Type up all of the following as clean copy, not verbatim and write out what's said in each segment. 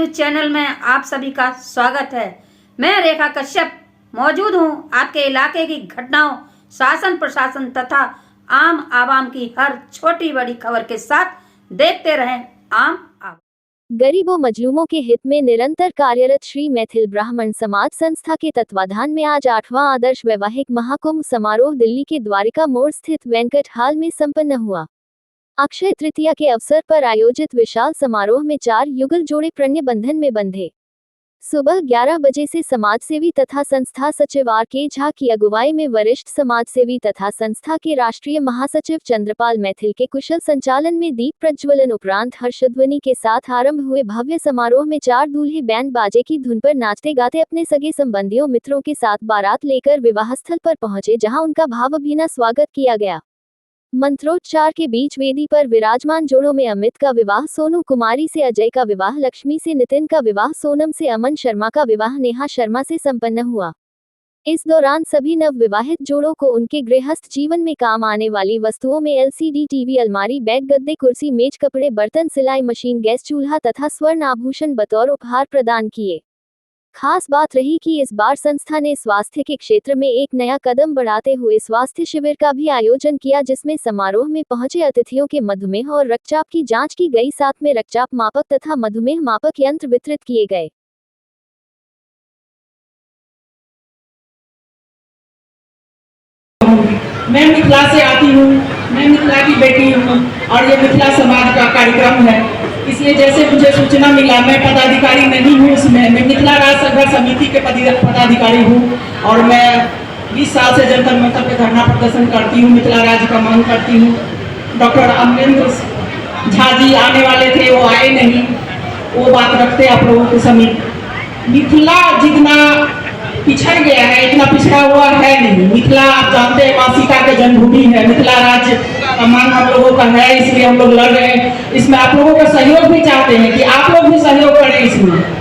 News channel में आप सभी का स्वागत है। मैं रेखा कश्यप मौजूद हूं आपके इलाके की घटनाओं, शासन प्रशासन तथा आम आवाम की हर छोटी बड़ी खबर के साथ। देखते रहें आम आवाम। गरीबों मजलूमों के हित में निरंतर कार्यरत श्री मैथिल ब्राह्मण समाज संस्था के तत्वाधान में आज 8वां आदर्श वैवाहिक महाकुंभ समारोह दिल्ली के द्वारिका मोड़ स्थित वेंकट हॉल में संपन्न हुआ। अक्षय तृतीया के अवसर पर आयोजित विशाल समारोह में 4 युगल जोड़े प्रणय बंधन में बंधे। सुबह 11 बजे से समाजसेवी तथा संस्था सचिव R.K. झा की अगुवाई में वरिष्ठ समाजसेवी तथा संस्था के राष्ट्रीय महासचिव चंद्रपाल मैथिल के कुशल संचालन में दीप प्रज्वलन उपरांत हर्षध्वनि के साथ आरंभ हुए भव्य समारोह में 4 दूल्हे बैंड बाजे की धुन पर नाचते गाते अपने सगे संबंधियों मित्रों के साथ बारात लेकर विवाह स्थल पर पहुंचे, जहां उनका भावभीना स्वागत किया गया। मंत्रोच्चार के बीच वेदी पर विराजमान जोड़ों में अमित का विवाह सोनू कुमारी से, अजय का विवाह लक्ष्मी से, नितिन का विवाह सोनम से, अमन शर्मा का विवाह नेहा शर्मा से संपन्न हुआ। इस दौरान सभी नव विवाहित जोड़ों को उनके गृहस्थ जीवन में काम आने वाली वस्तुओं में LCD टीवी, अलमारी, बेड, गद्दे, कुर्सी, मेज, कपड़े, बर्तन, सिलाई मशीन, गैस चूल्हा तथा स्वर्ण आभूषण बतौर उपहार प्रदान किए। खास बात रही कि इस बार संस्था ने स्वास्थ्य के क्षेत्र में एक नया कदम बढ़ाते हुए स्वास्थ्य शिविर का भी आयोजन किया, जिसमें समारोह में पहुंचे अतिथियों के मधुमेह और रक्तचाप की जांच की गई, साथ में रक्तचाप मापक तथा मधुमेह मापक यंत्र वितरित किए गए। मैं मिथिला से आती हूँ, मैं मिथिला की बेटी हूँ और ये मिथिला समाज का कार्यक्रम है। इसलिए जैसे मुझे सूचना मिला, मैं पदाधिकारी नहीं हूँ इसमें, मैं मिथिला राज्य संघर्ष समिति के पदाधिकारी हूँ और मैं 20 साल से जंतर मंतर पे धरना प्रदर्शन करती हूँ, मिथिला राज्य का मांग करती हूँ। डॉक्टर अमरेंद्र झा जी आने वाले थे, वो आए नहीं, वो बात रखते आप लोगों के समीप। मिथिला जितना पिछड़ गया है इतना पिछड़ा हुआ है नहीं। मिथिला आप जानते हैं माँ सीता के जन्मभूमि है। मिथिला राज्य का मांग हम लोगों का है, इसलिए हम लोग लड़ रहे हैं। इसमें आप लोगों का सहयोग भी चाहते हैं कि आप लोग भी सहयोग करें इसमें।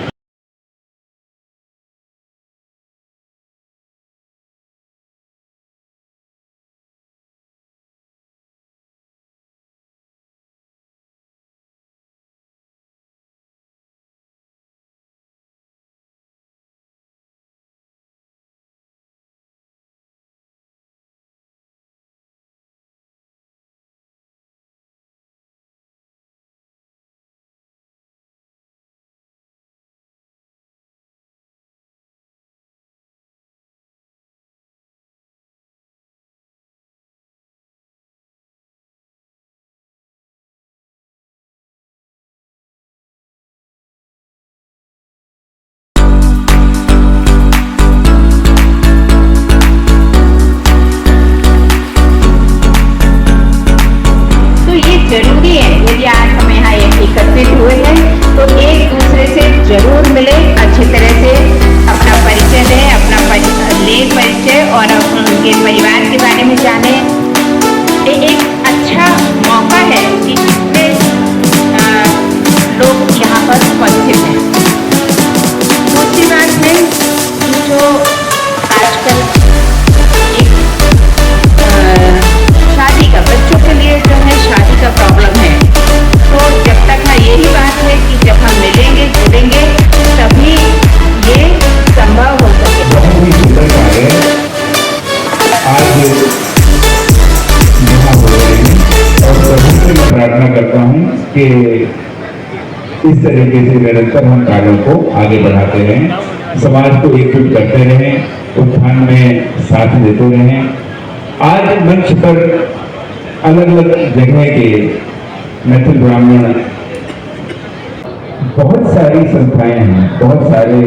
जरूरी है। यदि आज हम यहाँ एकत्रित हुए हैं तो एक दूसरे से जरूर मिले, अच्छी तरह से अपना परिचय दें, अपना परिचय और उनके परिवार के बारे में जाने। ये एक अच्छा मौका है कि जिससे लोग यहाँ पर उपस्थित हैं। दूसरी बात है कि जो आजकल एक शादी का, बच्चों के लिए जो है शादी का प्रॉब्लम है, तो जब तक यही बात है कि जब हम मिलेंगे जुड़ेंगे तभी ये संभव हो सके। बहुत ही सुंदर कार्य आज यहाँ हो रहे हैं और प्रभु से मैं प्रार्थना करता हूँ कि इस तरीके से निरंतर हम कार्यों को आगे बढ़ाते रहें, समाज को एकजुट करते रहें, उत्थान में साथ देते रहें। आज मंच पर अलग अलग जगह के मैथिल ब्राह्मण बहुत सारी संस्थाएं हैं, बहुत सारे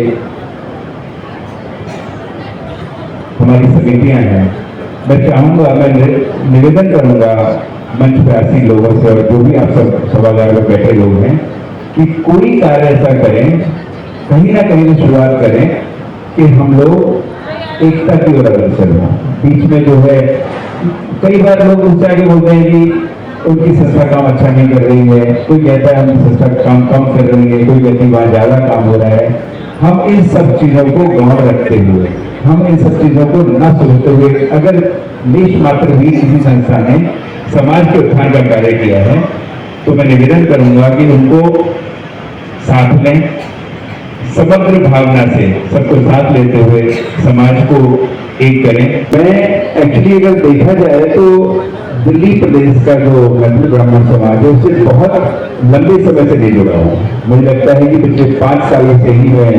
हमारी समितियां हैं। मैं चाहूंगा, मैं निवेदन करूंगा मंच पर आसीन लोगों से और जो भी आप सब सभागार में बैठे लोग हैं कि कोई कार्य ऐसा करें, कहीं ना कहीं शुरुआत करें कि हम लोग एकता की ओर अग्रसर हों। बीच में जो है कई बार लोग उससे आगे बोलते हैं कि उनकी संस्था काम अच्छा नहीं कर रही है, कोई कहता है उनकी संस्था काम कम कर रही है, कोई कहती है वहाँ ज्यादा काम हो रहा है। हम इन सब चीजों को गौर रखते हुए, हम इन सब चीजों को न सोचते हुए, अगर लेश मात्र भी किसी संस्था ने समाज के उत्थान का कार्य किया है तो मैं निवेदन करूंगा कि उनको साथ लें, समग्र भावना से सबको साथ लेते हुए समाज को एक करें। मैं एक्चुअली अगर देखा जाए तो दिल्ली प्रदेश का जो मैथिल ब्राह्मण समाज है उससे बहुत लंबे समय से नहीं जुड़ा हूँ। मुझे लगता है कि पिछले 5 सालों से ही मैं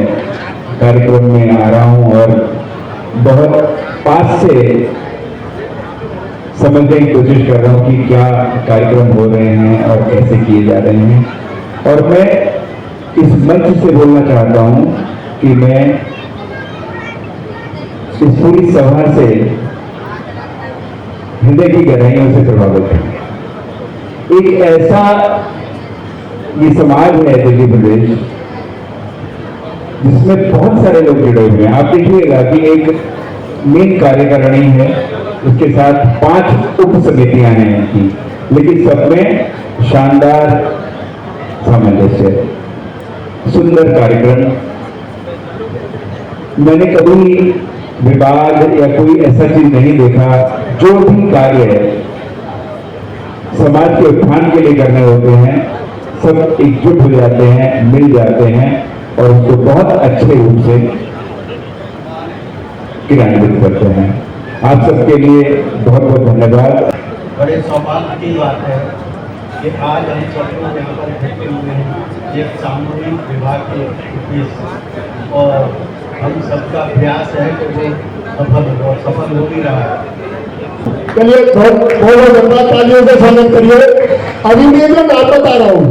कार्यक्रम में आ रहा हूँ और बहुत पास से समझने की कोशिश कर रहा हूँ कि क्या कार्यक्रम हो रहे हैं और कैसे किए जा रहे हैं। और मैं इस मंच से बोलना चाहता हूँ कि मैं इस पूरी सभा से हृदय की गहराइयों से प्रभावित हूँ। एक ऐसा ये समाज है दिल्ली प्रदेश जिसमें बहुत सारे लोग जुड़े हुए हैं। आप देखिएगा कि एक मेन कार्यकारिणी है, उसके साथ 5 उप समितियां हैं इनकी, लेकिन सब में शानदार सामंजस्य, सुंदर कार्यक्रम। मैंने कभी विवाद या कोई ऐसा चीज नहीं देखा। जो भी कार्य है समाज के उत्थान के लिए करने होते हैं, सब एकजुट हो जाते हैं, मिल जाते हैं और उसको बहुत अच्छे रूप से क्रियान्वित करते हैं। आप सबके लिए बहुत बहुत धन्यवाद। बड़े सौभाग्य की बात है कि आज हम सब लोग यहाँ पर इकट्ठे हुए हैं एक सामूहिक विवाह के उद्देश्य, और हम सबका प्रयास है कि वो सफल हो भी रहा है। चलिए बहुत धन्यवाद, तालियों से स्वागत करिए। अभी मैं जो नाम बता रहा हूँ,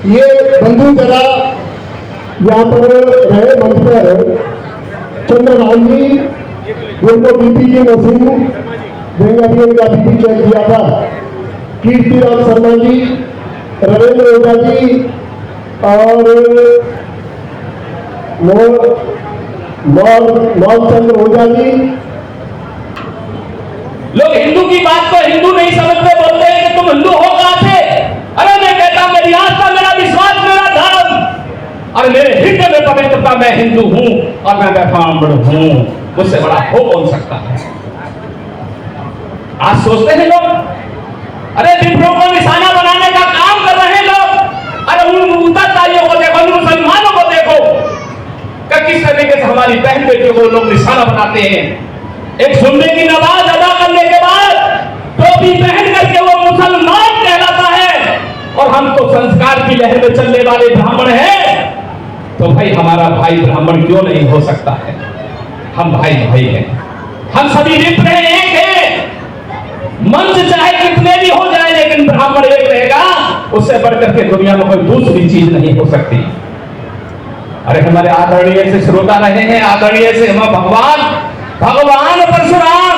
ये बंधु जरा यहाँ पर रहे मंच पर चंद्रलाल जी, जिनको बीपी की मशीन देंगे, अभी उनका बीपी चेक किया था। कीर्तिराम शर्मा जी, रविंद्र ओझा जी और मौलचंद्र ओझा जी। लोग हिंदू की बात को हिंदू नहीं समझते, बोलते हैं कि तुम हिंदू हो कहां से। अरे मैं कहता हूं मेरी आस्था, मेरा विश्वास, मेरा धर्म, और मेरे हृदय में पवित्रता, मैं हिंदू हूं और मैं ब्राह्मण हूं। मुझसे बड़ा हो कौन सकता है। आज सोचते हैं लोग, अरे विप्रो को निशाना बनाने का काम कर रहे हैं लोग। अरे उन उत्तरदायियों को देखो, उन मुसलमानों को देखो कि किस तरीके से हमारी बहन बेटियों को लोग निशाना बनाते हैं। एक सुनने की नमाज अदा करने के बाद टोपी पहन करके वो मुसलमान कहलाता है, और हम तो संस्कार की लहर में चलने वाले ब्राह्मण हैं। तो भाई हमारा भाई ब्राह्मण क्यों नहीं हो सकता है। हम भाई भाई हैं, हम सभी विप्र हैं, एक हैं। मंच चाहे कितने भी हो जाए, लेकिन ब्राह्मण एक रहेगा। उससे बढ़कर के दुनिया में कोई दूसरी चीज नहीं हो सकती। अरे हमारे आदरणीय से श्रोता रहे हैं, आदरणीय से हम भगवान परशुराम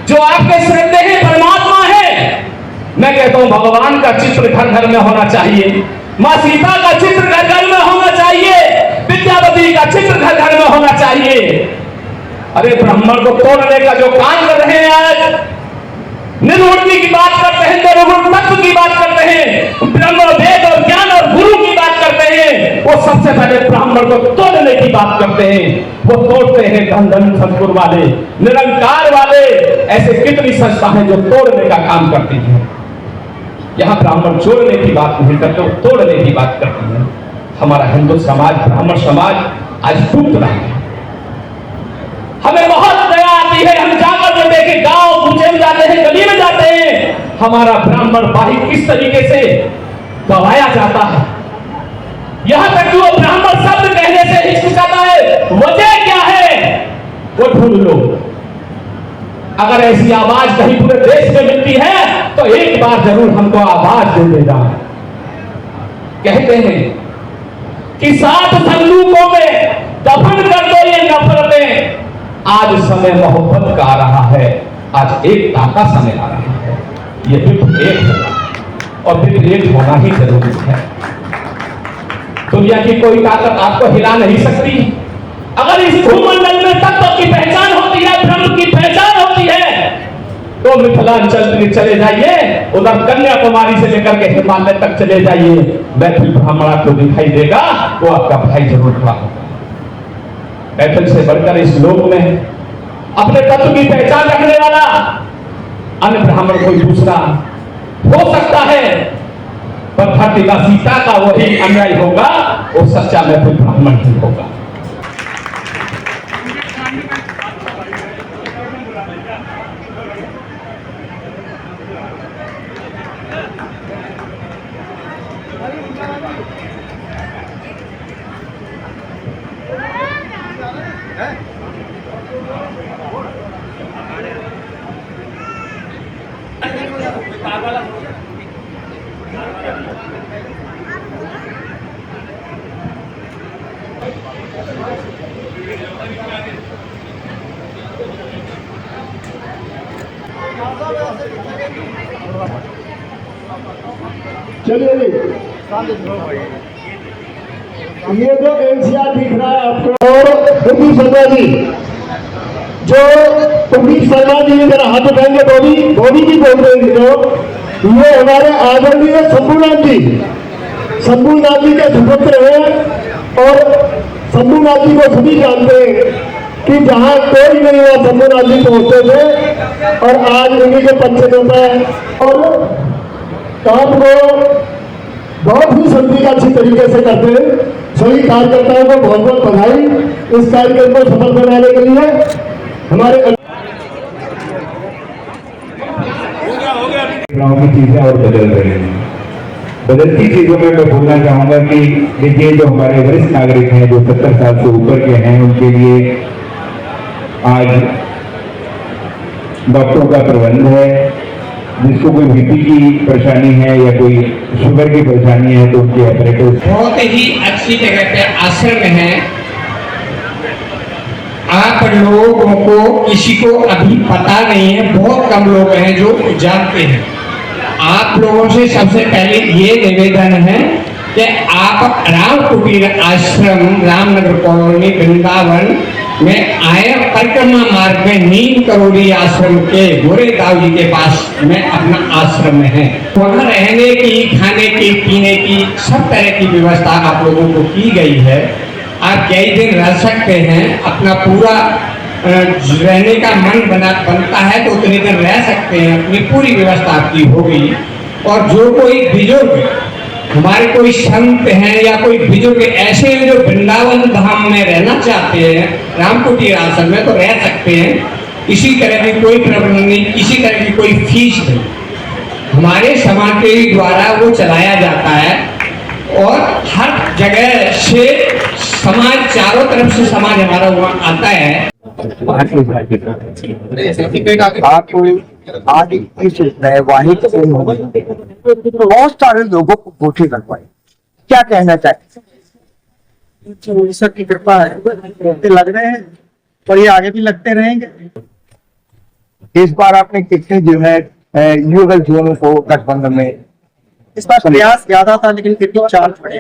जो आपके श्रद्धेय परमात्मा है, मैं कहता हूं भगवान का चित्र घर घर में होना चाहिए, मां सीता का चित्र घर घर में होना चाहिए, विद्यावती का चित्र घर घर में होना चाहिए। अरे ब्राह्मण को तोड़ने का जो काम कर रहे हैं, आज निर्गुण की बात करते हैं, निर्गुण तत्व की बात करते हैं, ब्रह्म वेद और ज्ञान और गुरु की बात करते हैं, वो सबसे पहले ब्राह्मण को तोड़ने की बात करते हैं। वो तोड़ते हैं धन धन सतगुरु वाले, निरंकार वाले, ऐसे कितनी संस्था है जो तोड़ने का काम करती है। यहाँ ब्राह्मण जोड़ने की बात नहीं करते, वो तोड़ने की बात करती है। हमारा हिंदू समाज, ब्राह्मण समाज आज डूब रहा है। हमें बहुत दया आती है, हम जाकर जो देखे गांव पूछे में जाते हैं, गली में जाते हैं, हमारा ब्राह्मण भाई किस तरीके से दबाया जाता है। यहां तक कि वो ब्राह्मण शब्द कहने से हिचकिचाता है। वजह क्या है वो ढूंढ लो। अगर ऐसी आवाज कहीं पूरे देश में मिलती है तो एक बार जरूर हमको आवाज दे देना। कहते हैं कि 7 संदूकों में दफन कर दो ये नफरतें। आज समय मोहब्बत का आ रहा है, आज एकता का समय आ रहा है। ये विप्र एक होगा और विप्र एक होना ही जरूरी है। दुनिया की कोई ताकत आपको हिला नहीं सकती। अगर इस भूमंडल में तत्व की पहचान होती है, ब्रह्म की पहचान होती है, तो मिथिलांचल में चले जाइए, उधर कन्याकुमारी से लेकर के हिमालय तक चले जाइए, मैथिल ब्राह्मण आपको दिखाई देगा, वो आपका भाई जरूर खड़ा होगा। मैथिल से बढ़कर इस लोक में अपने तत्व की पहचान रखने वाला अन्य ब्राह्मण कोई दूसरा हो सकता है, पर धरती का सीता का वही अन्याय होगा वो सच्चा मैथिल ब्राह्मण ही होगा। चलिए ये जो एनसीआर दिख रहा है आपको, और प्रदीप शर्मा जी, जो प्रदीप शर्मा जी जरा हाथ उठाएंगे, बॉडी भी बोल देंगे, जो ये हमारे आदरणीय शंभूनाथ जी के सुपुत्र हैं। और शंभूनाथ जी को सभी जानते हैं कि जहाँ कोई नहीं हुआ शंभूनाथ जी पहुंचते थे, और आज उन्हीं के 25 है। और काम को बहुत ही संधि का अच्छी तरीके से करते हैं। सभी कार्यकर्ताओं को बहुत बहुत बधाई इस कार्यक्रम को सफल बनाने के लिए। हमारे की चीजें और बदल रही हैं। बदलती चीजों में मैं बोलना चाहूंगा कि देखिए, जो हमारे वरिष्ठ नागरिक हैं, जो 70 साल से ऊपर के हैं, उनके लिए आज डॉक्टरों का प्रबंध है। जिसको कोई बीपी की परेशानी है या कोई शुगर की परेशानी है तो उनके ऑपरेटर्स बहुत ही अच्छी जगह पे आश्रम है। आप लोगों को किसी को अभी पता नहीं है, बहुत कम लोग हैं जो जानते हैं। आप लोगों से सबसे पहले ये निवेदन है कि आप राम कुटीर आश्रम, रामनगर कॉलोनी, वृंदावन में आए, परिक्रमा मार्ग में नीम करोड़ी आश्रम के गोरेदाव जी के पास में अपना आश्रम में है। वहाँ रहने की, खाने की, पीने की सब तरह की व्यवस्था आप लोगों को की गई है। आप कई दिन रह सकते हैं, अपना पूरा रहने का मन बनता है तो उतने दिन रह सकते हैं, अपनी पूरी व्यवस्था आपकी होगी। और जो कोई बुजुर्ग, हमारे कोई संत हैं या कोई बुजुर्ग ऐसे हैं जो वृंदावन धाम में रहना चाहते हैं, रामकुटीर आश्रम में, तो रह सकते हैं। इसी तरह की कोई प्रॉब्लम नहीं, इसी तरह की कोई फीस नहीं, हमारे समाज के द्वारा वो चलाया जाता है। और हर जगह से समाज, चारों तरफ से समाज हमारा वहाँ आता है। आज इस वैवाहिक बहुत सारे लोगों को कोठी कर पाए, क्या कहना चाहते? ईश्वर की कृपा है, लग रहे हैं और ये आगे भी लगते रहेंगे। इस बार आपने कितने जो है युगल जोनों को गठबंधन में, इस बार प्रयास ज्यादा था लेकिन कितनी 4 पड़े।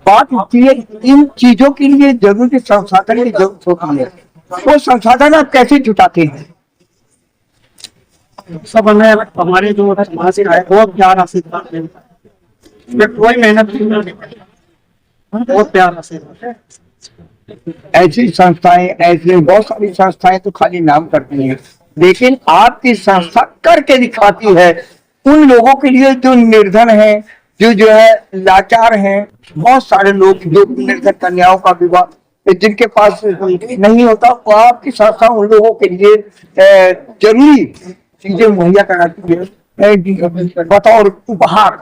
बात होती है इन चीजों के लिए जरूरी संसाधन की जरूरत होती है, वो संसाधन आप कैसे जुटाते हैं? सब हमारे जो समाज से आए बहुत प्यार आशीर्वाद मिलता है, कोई मेहनत नहीं, बहुत प्यार आशीर्वाद है। ऐसी संस्थाएं, ऐसी बहुत सारी संस्थाएं तो खाली नाम करती हैं, लेकिन आपकी संस्था करके दिखाती है उन लोगों के लिए जो निर्धन है, जो है लाचार हैं। बहुत सारे लोग जो निर्धन कन्याओं का विवाह जिनके पास नहीं होता, वो आपकी संस्था उन लोगों के लिए जरूरी चीजें मुहैया कराती है। बतौर उपहार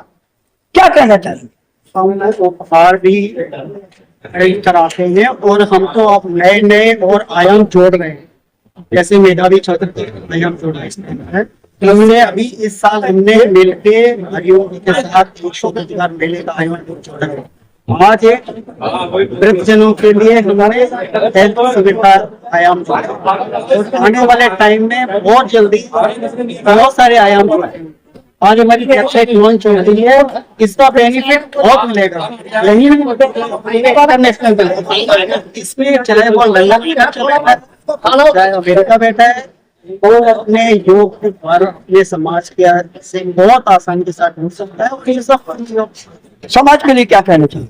क्या कहना चाहिए? हम उपहार भी कई तरह से हैं और हम तो अब नए नए और आयाम जोड़ रहे हैं, जैसे मेधावी छात्र आयाम जोड़ा है। हमने अभी इस साल हमने मिलके हरिओम के साथ 200 रोजगार मेले का आयोजन जोड़ा है। आज वृद्धजनों के लिए हमारे हेल्थ शिविर का आयाम जोड़ा और आने वाले टाइम में बहुत जल्दी बहुत सारे आयाम जोड़े। आज हमारी वेबसाइट लॉन्च हो रही है, इसका बेनिफिट बहुत मिलेगा, यही नेशनल इसमें चाहे वो लल्ला चाहे अमेरिका बैठा है, वो अपने योग के द्वारा अपने समाज के से बहुत आसानी के साथ जुड़ सकता है। और ये सब समाज के लिए क्या कहना चाहिए?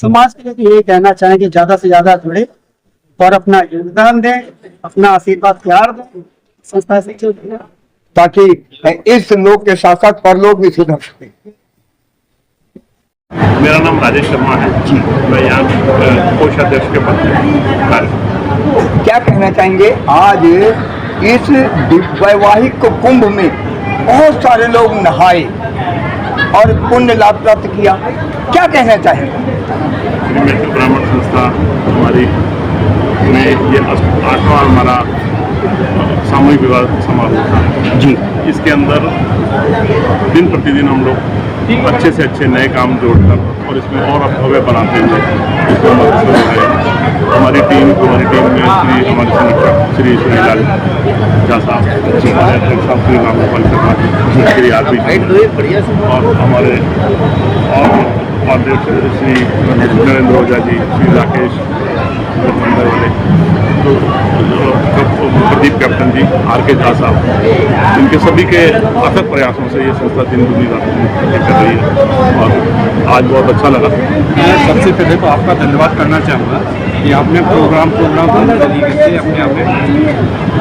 समाज के लिए ये कहना चाहें कि ज्यादा से ज्यादा जुड़े और अपना योगदान दें, अपना आशीर्वाद प्यार दें संस्था से, ताकि इस लोग के साथ साथ परलोक भी सुधर सके। मेरा नाम राजेश शर्मा है जी। मैं यहाँ कोषाध्यक्ष के पद में कार्य। क्या कहना चाहेंगे आज इस वैवाहिक कुंभ में बहुत सारे लोग नहाए और पुण्य लाभ प्राप्त किया, क्या कहना चाहेंगे? श्री मैथिल ब्राह्मण संस्था हमारी में ये 8वां हमारा सामूहिक विवाह समारोह था जी। इसके अंदर दिन प्रतिदिन हम लोग अच्छे से अच्छे नए काम जोड़कर और इसमें और भव्य बनाते हुए इसको हमारी टीम में श्री हमारे समीक्षक श्री सुनीलाल झा साहब, हमारे अध्यक्ष साहब श्री राम गोपाल शर्मा, श्री आरपी और हमारे और अध्यक्ष श्री नरेंद्र ओझा जी, श्री राकेश मंदिर वाले, तो प्रदीप कैप्टन जी, आर.के. झा साहब, इनके सभी के अथक प्रयासों से ये संस्था दिन दुनी रात कर रही है और आज बहुत अच्छा लगा। मैं सबसे पहले तो आपका धन्यवाद करना चाहूँगा कि आपने प्रोग्राम दोनों तरीके से अपने आप में।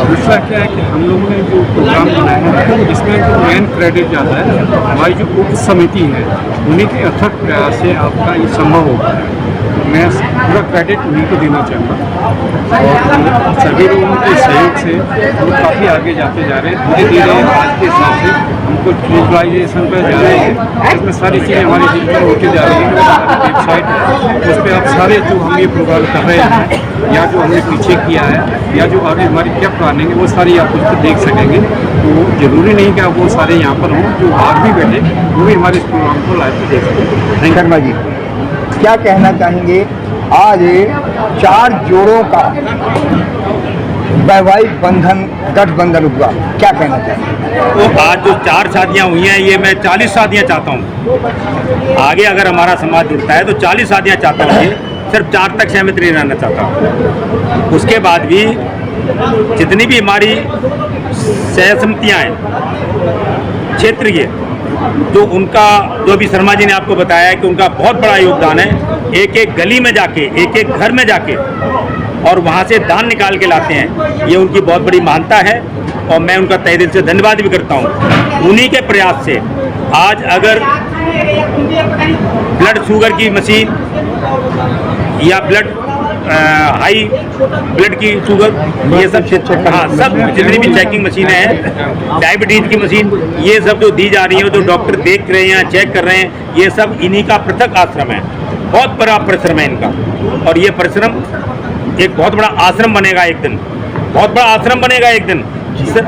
दूसरा क्या है कि हम लोगों ने जो प्रोग्राम बनाया है इसमें जो मेन क्रेडिट जाता है हमारी जो उप समिति है, उन्हीं के अथक प्रयास से आपका ये संभव हो पाया है। मैं पूरा क्रेडिट उन्हीं को देना चाहूँगा और सभी लोगों के सहयोग से हम काफ़ी आगे जाते जा रहे हैं। धीरे धीरे आज के हिसाब से हमको डिजिटलाइजेशन पर जा रहे हैं, इसमें सारी चीज़ें हमारी डिजिटल होती जा रही हैं। वेबसाइट है उस पर आप सारे जो हम ये प्रोग्राम कर रहे हैं या जो हमने पीछे किया है या जो आगे हमारी क्या प्लानिंग है वो सारी आप उस पर देख सकेंगे। तो ज़रूरी नहीं कि आप वो सारे यहाँ पर हों, जो बाहर भी बैठे वो भी हमारे इस प्रोग्राम को लाइव पर देख सकेंगे। शर्मा जी, क्या कहना चाहेंगे? आज 4 जोड़ों का वैवाहिक बंधन गठबंधन हुआ, क्या कहना चाहेंगे? तो आज जो 4 शादियाँ हुई हैं, ये मैं 40 शादियाँ चाहता हूँ। आगे अगर हमारा समाज जुड़ता है तो 40 शादियाँ चाहता हूँ। ये सिर्फ 4 तक सहमत नहीं रहना चाहता हूँ। उसके बाद भी जितनी भी हमारी सहसमितियाँ हैं क्षेत्रीय, जो भी शर्मा जी ने आपको बताया कि उनका बहुत बड़ा योगदान है। एक एक गली में जाके, एक एक घर में जाके और वहाँ से दान निकाल के लाते हैं, ये उनकी बहुत बड़ी महानता है और मैं उनका तहे दिल से धन्यवाद भी करता हूँ। उन्हीं के प्रयास से आज अगर ब्लड शुगर की मशीन या हाई ब्लड की शुगर, ये सब हाँ सब जितनी भी चेकिंग मशीनें हैं, डायबिटीज की मशीन, ये सब जो दी जा रही है, जो डॉक्टर देख रहे हैं, चेक कर रहे हैं, ये सब इन्हीं का पृथक आश्रम है। बहुत बड़ा परिश्रम है इनका और ये परिश्रम एक बहुत बड़ा आश्रम बनेगा एक दिन, बहुत बड़ा आश्रम बनेगा एक दिन।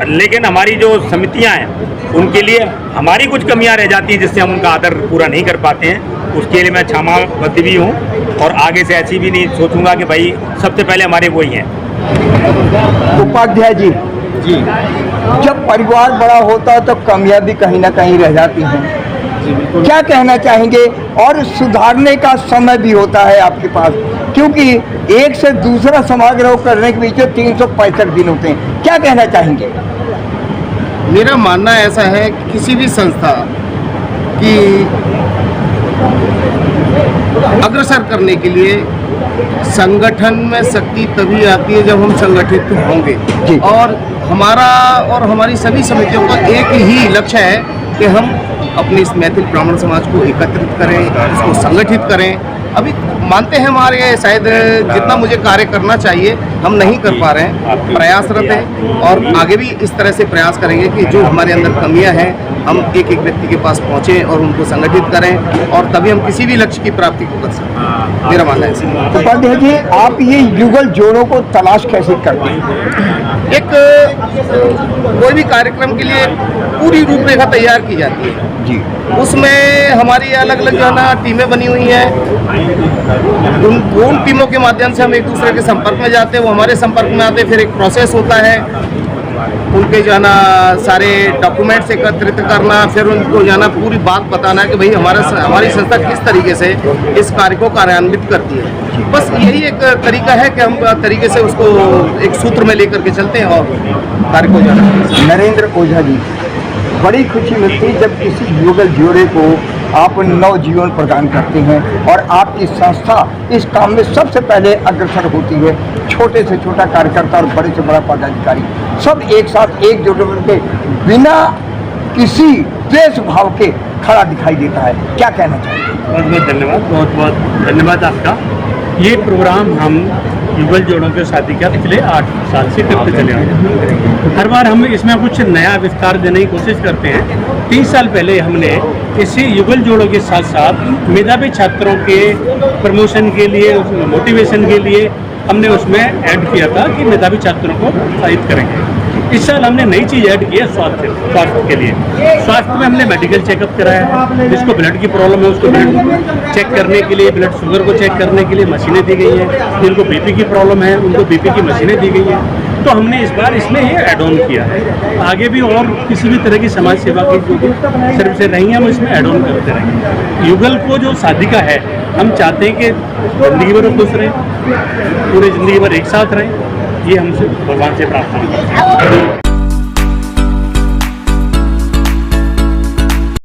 लेकिन हमारी जो समितियां हैं उनके लिए हमारी कुछ कमियां रह जाती हैं जिससे हम उनका आदर पूरा नहीं कर पाते हैं। उसके लिए मैं क्षमाबद्ध भी हूँ और आगे से ऐसी भी नहीं सोचूंगा कि भाई सबसे पहले हमारे वही हैं। उपाध्याय जी, जब परिवार बड़ा होता है तो कमियां भी कहीं ना कहीं रह जाती हैं, क्या कहना चाहेंगे? और सुधारने का समय भी होता है आपके पास, क्योंकि एक से दूसरा समारोह करने के बीच 365 दिन होते हैं, क्या कहना चाहेंगे? मेरा मानना ऐसा है कि किसी भी संस्था की अग्रसर करने के लिए संगठन में शक्ति तभी आती है जब हम संगठित होंगे। और हमारा और हमारी सभी समितियों का एक ही लक्ष्य है कि हम अपने इस मैथिल ब्राह्मण समाज को एकत्रित करें, इसको संगठित करें। अभी मानते हैं हमारे शायद जितना मुझे कार्य करना चाहिए हम नहीं कर पा रहे हैं, प्रयासरत हैं और आगे भी इस तरह से प्रयास करेंगे कि जो हमारे अंदर कमियां हैं हम एक एक व्यक्ति के पास पहुंचें और उनको संगठित करें और तभी हम किसी भी लक्ष्य की प्राप्ति को कर सकते हैं। मेरा मानना है। उपाध्याय जी, आप ये युगल जोड़ों को तलाश कैसे करते हैं? एक कोई भी कार्यक्रम के लिए पूरी रूपरेखा तैयार की जाती है जी, उसमें हमारी अलग अलग जो है ना टीमें बनी हुई हैं। उन टीमों के माध्यम से हम एक दूसरे के संपर्क में जाते हैं, वो हमारे संपर्क में आते हैं, फिर एक प्रोसेस होता है उनके जो है ना सारे डॉक्यूमेंट्स एकत्रित करना, फिर उनको जो है ना पूरी बात बताना कि भाई हमारी संस्था किस तरीके से इस कार्य को कार्यान्वित करती है। बस यही एक तरीका है कि हम तरीके से उसको एक सूत्र में लेकर के चलते हैं और कार्य को जाना। नरेंद्र ओझा जी, बड़ी खुशी मिलती है जब किसी युगल जोड़े को आप नव जीवन प्रदान करते हैं और आपकी संस्था इस काम में सबसे पहले अग्रसर होती है। छोटे से छोटा कार्यकर्ता और बड़े से बड़ा पदाधिकारी सब एक साथ एकजुट होकर बिना किसी द्वेष भाव के खड़ा दिखाई देता है, क्या कहना चाहिए? बहुत बहुत धन्यवाद, बहुत बहुत धन्यवाद आपका। ये प्रोग्राम हम युगल जोड़ों के शादी का पिछले 8 साल से करते चले आए हैं। हर बार हम इसमें कुछ नया विस्तार देने की कोशिश करते हैं। 3 साल पहले हमने इसी युगल जोड़ों के साथ साथ मेधावी छात्रों के प्रमोशन के लिए, मोटिवेशन के लिए हमने उसमें ऐड किया था कि मेधावी छात्रों को प्रोत्साहित करेंगे। इस साल हमने नई चीज़ ऐड की है स्वास्थ्य के लिए। स्वास्थ्य में हमने मेडिकल चेकअप कराया है। जिसको ब्लड की प्रॉब्लम है उसको ब्लड चेक करने के लिए, ब्लड शुगर को चेक करने के लिए मशीनें दी गई हैं। जिनको बीपी की प्रॉब्लम है उनको बीपी की मशीनें दी गई हैं। तो हमने इस बार इसमें ये ऐड ऑन किया है। आगे भी और किसी भी तरह की समाज सेवा की जो भी सर्विसें रही हैं हम इसमें ऐड ऑन करते रहेंगे। युगल को जो शादी का है, हम चाहते हैं कि ज़िंदगी भर खुश रहें, पूरी ज़िंदगी भर एक साथ रहें। ये हमसे भगवान से प्रार्थना है।